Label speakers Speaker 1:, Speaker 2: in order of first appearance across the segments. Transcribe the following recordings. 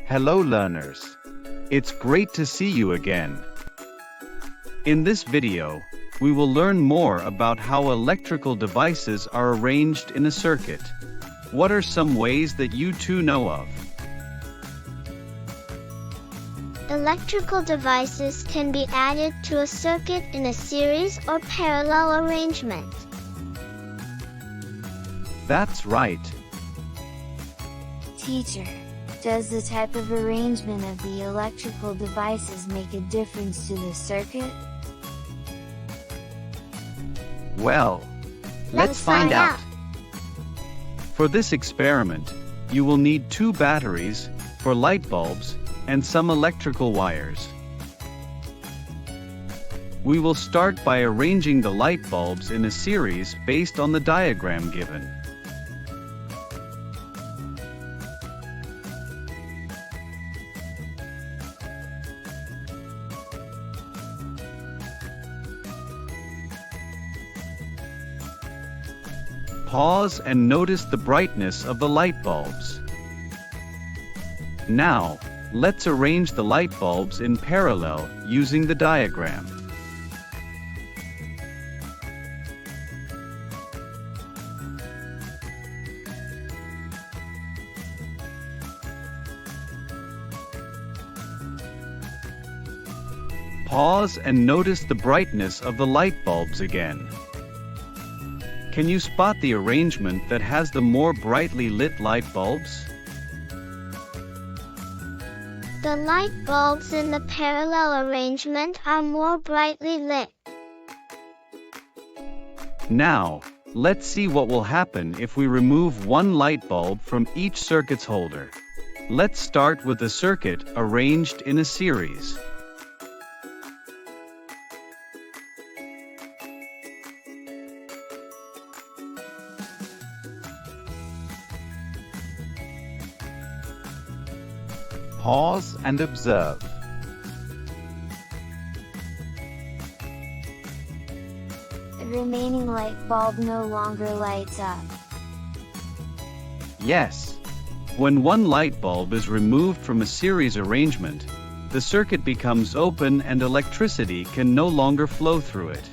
Speaker 1: Hello learners. It's great to see you again. In this video, we will learn more about how electrical devices are arranged in a circuit. What are some ways that you two know of?
Speaker 2: Electrical devices can be added to a circuit in a series or parallel arrangement.
Speaker 1: That's right.
Speaker 3: Teacher, does the type of arrangement of the electrical devices make a difference to the circuit?
Speaker 1: Well, let's find out. For this experiment, you will need 2 batteries, for light bulbs, and some electrical wires. We will start by arranging the light bulbs in a series based on the diagram given. Pause and notice the brightness of the light bulbs. Now, let's arrange the light bulbs in parallel using the diagram. Pause and notice the brightness of the light bulbs again. Can you spot the arrangement that has the more brightly lit light bulbs?
Speaker 2: The light bulbs in the parallel arrangement are more brightly lit.
Speaker 1: Now, let's see what will happen if we remove one light bulb from each circuit's holder. Let's start with the circuit arranged in a series. Pause and observe.
Speaker 3: The remaining light bulb no longer lights up.
Speaker 1: Yes. When one light bulb is removed from a series arrangement, the circuit becomes open and electricity can no longer flow through it.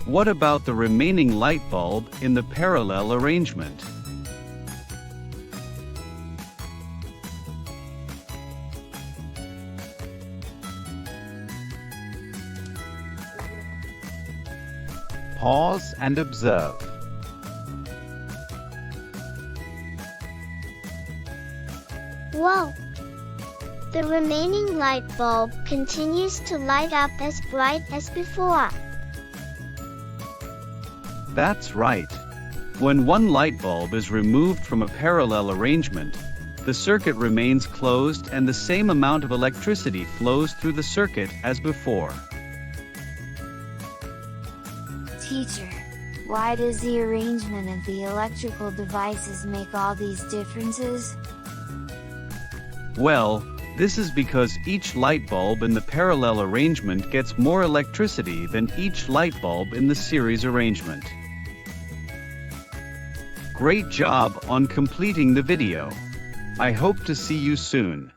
Speaker 1: What about the remaining light bulb in the parallel arrangement? Pause and observe.
Speaker 2: Whoa! The remaining light bulb continues to light up as bright as before.
Speaker 1: That's right. When one light bulb is removed from a parallel arrangement, the circuit remains closed and the same amount of electricity flows through the circuit as before.
Speaker 3: Teacher, why does the arrangement of the electrical devices make all these differences?
Speaker 1: Well, this is because each light bulb in the parallel arrangement gets more electricity than each light bulb in the series arrangement. Great job on completing the video. I hope to see you soon.